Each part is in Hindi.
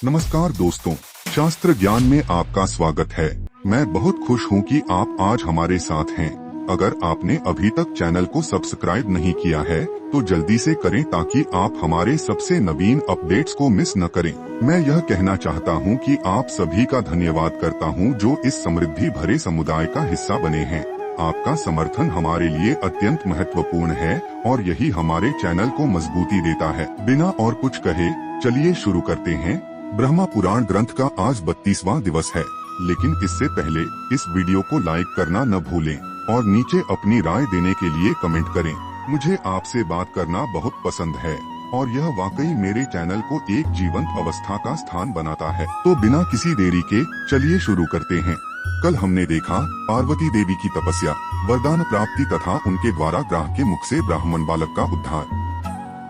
नमस्कार दोस्तों, शास्त्र ज्ञान में आपका स्वागत है। मैं बहुत खुश हूँ कि आप आज हमारे साथ हैं। अगर आपने अभी तक चैनल को सब्सक्राइब नहीं किया है तो जल्दी से करें ताकि आप हमारे सबसे नवीन अपडेट्स को मिस न करें। मैं यह कहना चाहता हूँ कि आप सभी का धन्यवाद करता हूँ जो इस समृद्धि भरे समुदाय का हिस्सा बने हैं। आपका समर्थन हमारे लिए अत्यंत महत्वपूर्ण है और यही हमारे चैनल को मजबूती देता है। बिना और कुछ कहे चलिए शुरू करते हैं। ब्रह्मा पुराण ग्रंथ का आज 32वां दिवस है, लेकिन इससे पहले इस वीडियो को लाइक करना न भूलें और नीचे अपनी राय देने के लिए कमेंट करें। मुझे आपसे बात करना बहुत पसंद है और यह वाकई मेरे चैनल को एक जीवंत अवस्था का स्थान बनाता है। तो बिना किसी देरी के चलिए शुरू करते हैं। कल हमने देखा पार्वती देवी की तपस्या, वरदान प्राप्ति तथा उनके द्वारा ग्राह के मुख से ब्राह्मण बालक का उद्धार।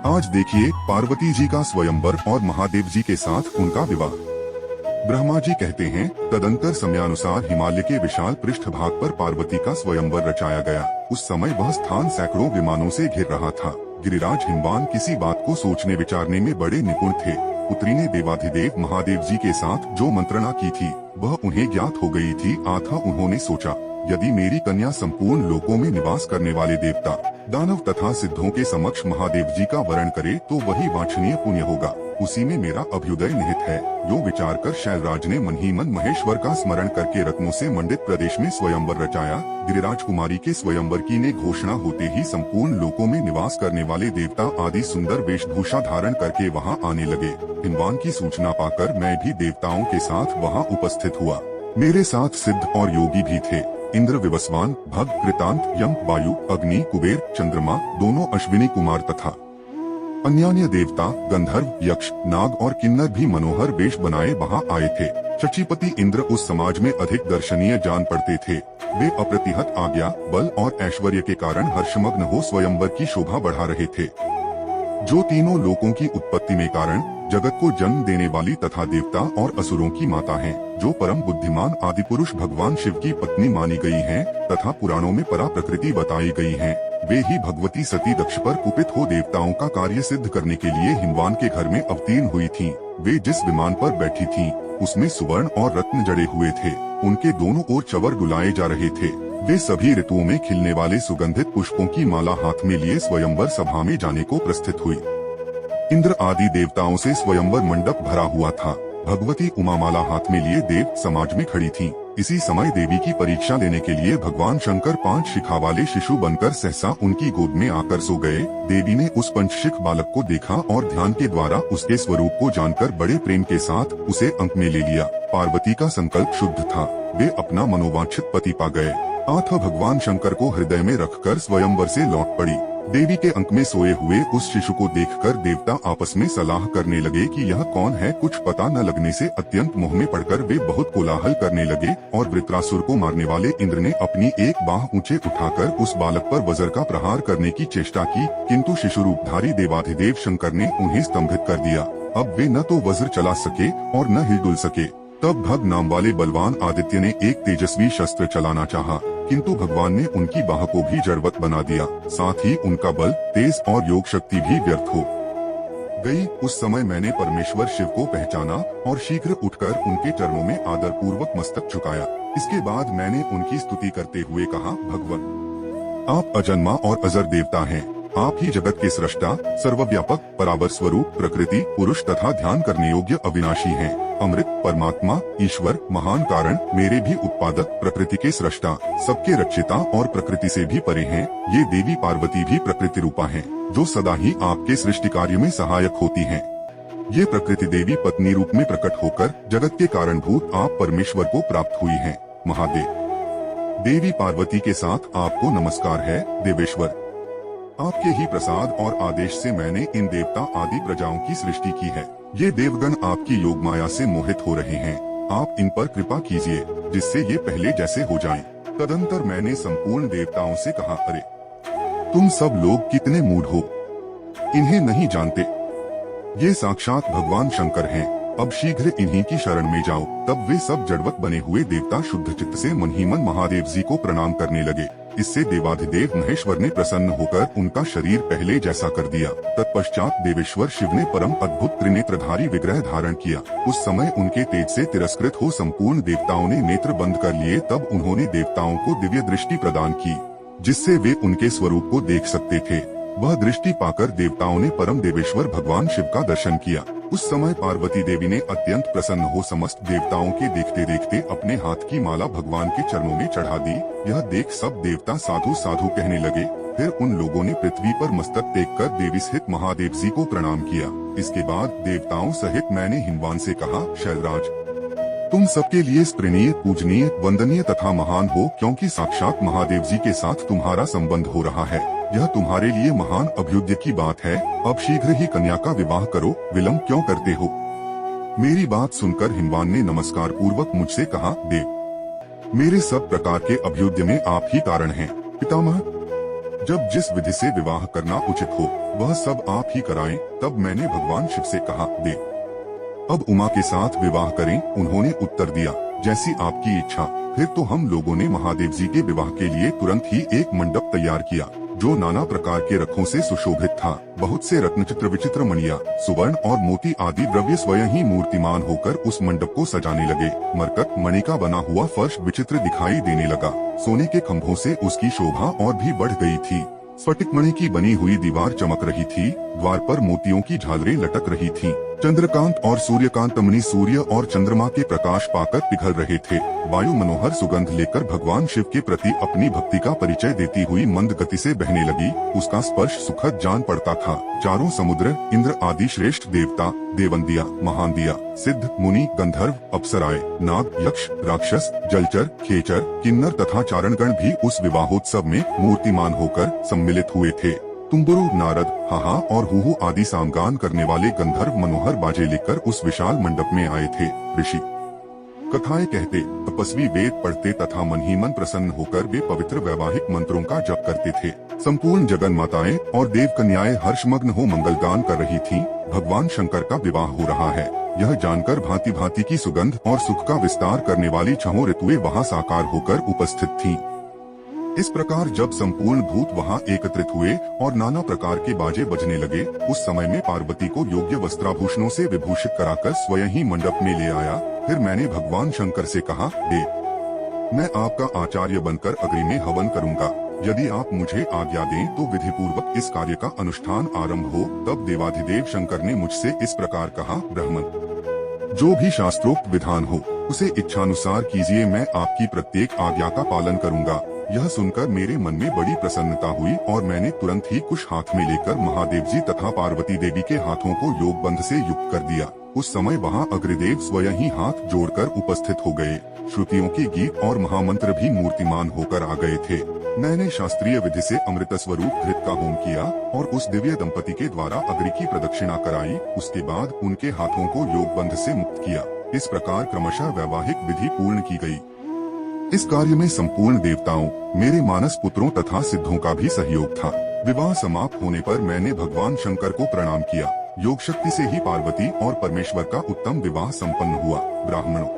आज देखिए पार्वती जी का स्वयंवर और महादेव जी के साथ उनका विवाह। ब्रह्मा जी कहते हैं, तदंतर समयानुसार हिमालय के विशाल पृष्ठभाग पर पार्वती का स्वयंवर रचाया गया। उस समय वह स्थान सैकड़ों विमानों से घिर रहा था। गिरिराज हिमवान किसी बात को सोचने विचारने में बड़े निपुण थे। पुत्री ने देवाधिदेव महादेव जी के साथ जो मंत्रणा की थी वह उन्हें ज्ञात हो गई थी। अतः उन्होंने सोचा, यदि मेरी कन्या संपूर्ण लोकों में निवास करने वाले देवता, दानव तथा सिद्धों के समक्ष महादेव जी का वरण करे तो वही वांछनीय पुण्य होगा। उसी में मेरा अभ्युदय निहित है। यो विचार कर शैलराज ने मन ही मन महेश्वर का स्मरण करके रत्नों से मंडित प्रदेश में स्वयंवर रचाया। गिरिराज कुमारी के स्वयंवर की ने घोषणा होते ही संपूर्ण लोकों में निवास करने वाले देवता आदि सुंदर वेशभूषा धारण करके वहां आने लगे। हिमवान की सूचना पाकर मैं भी देवताओं के साथ वहां उपस्थित हुआ। मेरे साथ सिद्ध और योगी भी थे। इंद्र, विवस्वान, भग, कृतांत, यम, वायु, अग्नि, कुबेर, चंद्रमा, दोनों अश्विनी कुमार तथा अन्यान्य देवता, गंधर्व, यक्ष, नाग और किन्नर भी मनोहर वेश बनाए वहां आए थे। शचीपति इंद्र उस समाज में अधिक दर्शनीय जान पड़ते थे। वे अप्रतिहत आज्ञा, बल और ऐश्वर्य के कारण हर्षमग्न हो स्वयंवर की शोभा बढ़ा रहे थे। जो तीनों लोकों की उत्पत्ति में कारण, जगत को जन्म देने वाली तथा देवता और असुरों की माता हैं, जो परम बुद्धिमान आदि पुरुष भगवान शिव की पत्नी मानी गई हैं, तथा पुराणों में परा प्रकृति बताई गई हैं, वे ही भगवती सती दक्ष पर कुपित हो देवताओं का कार्य सिद्ध करने के लिए हिमवान के घर में अवतीर्ण हुई थीं। वे जिस विमान पर बैठी थीं, उसमें सुवर्ण और रत्न जड़े हुए थे। उनके दोनों ओर चवर डुलाए जा रहे थे। वे सभी ऋतुओं में खिलने वाले सुगंधित पुष्पों की माला हाथ में लिए स्वयंवर सभा में जाने को प्रस्थित हुई। इंद्र आदि देवताओं से स्वयंवर मंडप भरा हुआ था। भगवती उमा माला हाथ में लिए देव समाज में खड़ी थीं। इसी समय देवी की परीक्षा लेने के लिए भगवान शंकर 5 शिखा वाले शिशु बनकर सहसा उनकी गोद में आकर सो गए। देवी ने उस पंचशिख बालक को देखा और ध्यान के द्वारा उसके स्वरूप को जानकर बड़े प्रेम के साथ उसे अंक में ले लिया। पार्वती का संकल्प शुद्ध था। वे अपना मनोवांछित पति पा गए। अतः भगवान शंकर को हृदय में रखकर स्वयंवर से लौट पड़ी। देवी के अंक में सोए हुए उस शिशु को देखकर देवता आपस में सलाह करने लगे कि यह कौन है। कुछ पता न लगने से अत्यंत मोह में पड़कर वे बहुत कोलाहल करने लगे और वृत्रासुर को मारने वाले इंद्र ने अपनी एक बाह ऊंचे उठाकर उस बालक पर वज्र का प्रहार करने की चेष्टा की, किंतु शिशु रूपधारी देवाधिदेव शंकर ने उन्हें स्तंभित कर दिया। अब वे न तो वज्र चला सके और न हिलडुल सके। तब भग नाम वाले बलवान आदित्य ने एक तेजस्वी शस्त्र चलाना चाहा, किंतु भगवान ने उनकी बाह को भी जड़वत बना दिया। साथ ही उनका बल, तेज और योग शक्ति भी व्यर्थ हो गई। उस समय मैंने परमेश्वर शिव को पहचाना और शीघ्र उठकर उनके चरणों में आदर पूर्वक मस्तक झुकाया। इसके बाद मैंने उनकी स्तुति करते हुए कहा, भगवान आप अजन्मा और अजर देवता हैं। आप ही जगत के सृष्टा, सर्वव्यापक, परावर स्वरूप, प्रकृति, पुरुष तथा ध्यान करने योग्य अविनाशी हैं। अमृत, परमात्मा, ईश्वर, महान कारण, मेरे भी उत्पादक, प्रकृति के सृष्टा, सबके रक्षिता और प्रकृति से भी परे हैं। ये देवी पार्वती भी प्रकृति रूपा हैं, जो सदा ही आपके सृष्टि कार्य में सहायक होती हैं। ये प्रकृति देवी पत्नी रूप में प्रकट होकर जगत के कारणभूत आप परमेश्वर को प्राप्त हुई हैं। महादेव। देवी पार्वती के साथ आपको नमस्कार है देवेश्वर। आपके ही प्रसाद और आदेश से मैंने इन देवता आदि प्रजाओं की सृष्टि की है। ये देवगण आपकी योग माया से मोहित हो रहे हैं। आप इन पर कृपा कीजिए जिससे ये पहले जैसे हो जाएं। तदंतर मैंने संपूर्ण देवताओं से कहा, अरे तुम सब लोग कितने मूढ़ हो, इन्हें नहीं जानते। ये साक्षात भगवान शंकर हैं। अब शीघ्र इन्हीं की शरण में जाओ। तब वे सब जड़वत बने हुए देवता शुद्ध चित्त से मन ही मन महादेव जी को प्रणाम करने लगे। इससे देवाधिदेव महेश्वर ने प्रसन्न होकर उनका शरीर पहले जैसा कर दिया। तत्पश्चात देवेश्वर शिव ने परम अद्भुत त्रिनेत्रधारी विग्रह धारण किया। उस समय उनके तेज से तिरस्कृत हो संपूर्ण देवताओं ने नेत्र बंद कर लिए। तब उन्होंने देवताओं को दिव्य दृष्टि प्रदान की, जिससे वे उनके स्वरूप को देख सकते थे। वह दृष्टि पाकर देवताओं ने परम देवेश्वर भगवान शिव का दर्शन किया। उस समय पार्वती देवी ने अत्यंत प्रसन्न हो समस्त देवताओं के देखते देखते अपने हाथ की माला भगवान के चरणों में चढ़ा दी। यह देख सब देवता साधु साधु कहने लगे। फिर उन लोगों ने पृथ्वी पर मस्तक टेक कर देवी स्थित महादेव जी को प्रणाम किया। इसके बाद देवताओं सहित मैंने हिमवान से कहा, शैलराज, तुम सबके लिए स्प्रणीय, पूजनीय, वंदनीय तथा महान हो, क्योंकि साक्षात महादेव जी के साथ तुम्हारा संबंध हो रहा है। यह तुम्हारे लिए महान अभ्युदय की बात है। अब शीघ्र ही कन्या का विवाह करो, विलंब क्यों करते हो? मेरी बात सुनकर हिमवान ने नमस्कार पूर्वक मुझसे कहा, देव, मेरे सब प्रकार के अभ्युदय में आप ही कारण हैं। पितामह, जब जिस विधि से विवाह करना उचित हो वह सब आप ही कराएं। तब मैंने भगवान शिव से कहा, देव, अब उमा के साथ विवाह करें। उन्होंने उत्तर दिया, जैसी आपकी इच्छा। फिर तो हम लोगों ने महादेव जी के विवाह के लिए तुरंत ही एक मंडप तैयार किया, जो नाना प्रकार के रखों से सुशोभित था। बहुत से रत्नचित्र विचित्र मणिया, सुवर्ण और मोती आदि द्रव्य स्वयं ही मूर्तिमान होकर उस मंडप को सजाने लगे। मरकत मणि का बना हुआ फर्श विचित्र दिखाई देने लगा। सोने के खंभों से उसकी शोभा और भी बढ़ गई थी। स्फटिक मणि की बनी हुई दीवार चमक रही थी। द्वार पर मोतियों की झालरें लटक रही थीं। चंद्रकांत और सूर्यकांत मणि सूर्य और चंद्रमा के प्रकाश पाकर पिघल रहे थे। वायु मनोहर सुगंध लेकर भगवान शिव के प्रति अपनी भक्ति का परिचय देती हुई मंद गति से बहने लगी। उसका स्पर्श सुखद जान पड़ता था। चारों समुद्र, इंद्र आदि श्रेष्ठ देवता, देवंदिया, महांदिया, सिद्ध, मुनि, गंधर्व, अप्सराएं, नाग, यक्ष, राक्षस, जलचर, खेचर, किन्नर तथा चारणगण भी उस विवाहोत्सव में मूर्तिमान होकर सम्मिलित हुए थे। तुम्बुरु, नारद, हाहा और हुहु आदि सामगान करने वाले गंधर्व मनोहर बाजे लेकर उस विशाल मंडप में आए थे। ऋषि कथाएं कहते, तपस्वी वेद पढ़ते तथा मन ही मन प्रसन्न होकर वे पवित्र वैवाहिक मंत्रों का जप करते थे। संपूर्ण जगन माताएं और देव कन्याएं हर्षमग्न हो मंगलगान कर रही थीं। भगवान शंकर का विवाह हो रहा है, यह जानकर भांति भांति की सुगंध और सुख का विस्तार करने वाली छहों ऋतुएं वहां साकार होकर उपस्थित थीं। इस प्रकार जब संपूर्ण भूत वहां एकत्रित हुए और नाना प्रकार के बाजे बजने लगे, उस समय में पार्वती को योग्य वस्त्राभूषणों से विभूषित कराकर स्वयं ही मंडप में ले आया। फिर मैंने भगवान शंकर से कहा, देव, मैं आपका आचार्य बनकर अग्नि में हवन करूंगा। यदि आप मुझे आज्ञा दें तो विधि पूर्वक इस कार्य का अनुष्ठान आरंभ हो। तब देवाधिदेव शंकर ने मुझसे इस प्रकार कहा, ब्राह्मण, जो भी शास्त्रोक्त विधान हो उसे इच्छानुसार कीजिए। मैं आपकी प्रत्येक आज्ञा का पालन करूंगा। यह सुनकर मेरे मन में बड़ी प्रसन्नता हुई और मैंने तुरंत ही कुश हाथ में लेकर महादेव जी तथा पार्वती देवी के हाथों को योग बंध से युक्त कर दिया। उस समय वहां अग्निदेव स्वयं ही हाथ जोड़कर उपस्थित हो गए। श्रुतियों के गीत और महामंत्र भी मूर्तिमान होकर आ गए थे। मैंने शास्त्रीय विधि से अमृत स्वरूप घृत का होम किया और उस दिव्य दंपति के द्वारा अग्नि की प्रदक्षिणा कराई। उसके बाद उनके हाथों को योग बंध से मुक्त किया। इस प्रकार क्रमशः वैवाहिक विधि पूर्ण की गई। इस कार्य में संपूर्ण देवताओं, मेरे मानस पुत्रों तथा सिद्धों का भी सहयोग था। विवाह समाप्त होने पर मैंने भगवान शंकर को प्रणाम किया। योग शक्ति से ही पार्वती और परमेश्वर का उत्तम विवाह संपन्न हुआ। ब्राह्मणों,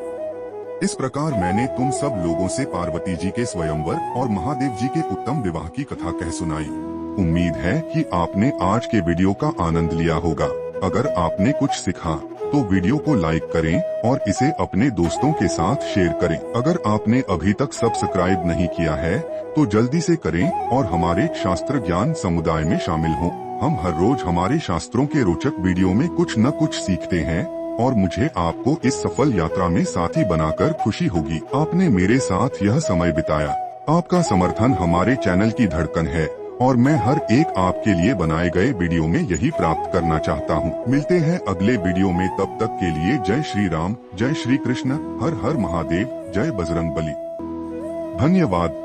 इस प्रकार मैंने तुम सब लोगों से पार्वती जी के स्वयंवर और महादेव जी के उत्तम विवाह की कथा कह सुनाई। उम्मीद है कि आपने आज के वीडियो का आनंद लिया होगा। अगर आपने कुछ सीखा तो वीडियो को लाइक करें और इसे अपने दोस्तों के साथ शेयर करें। अगर आपने अभी तक सब्सक्राइब नहीं किया है तो जल्दी से करें और हमारे शास्त्र ज्ञान समुदाय में शामिल हों। हम हर रोज हमारे शास्त्रों के रोचक वीडियो में कुछ न कुछ सीखते हैं और मुझे आपको इस सफल यात्रा में साथी बनाकर खुशी होगी। आपने मेरे साथ यह समय बिताया। आपका समर्थन हमारे चैनल की धड़कन है और मैं हर एक आपके लिए बनाए गए वीडियो में यही प्राप्त करना चाहता हूँ। मिलते हैं अगले वीडियो में, तब तक के लिए जय श्री राम, जय श्री कृष्ण, हर हर महादेव, जय बजरंग बली। धन्यवाद।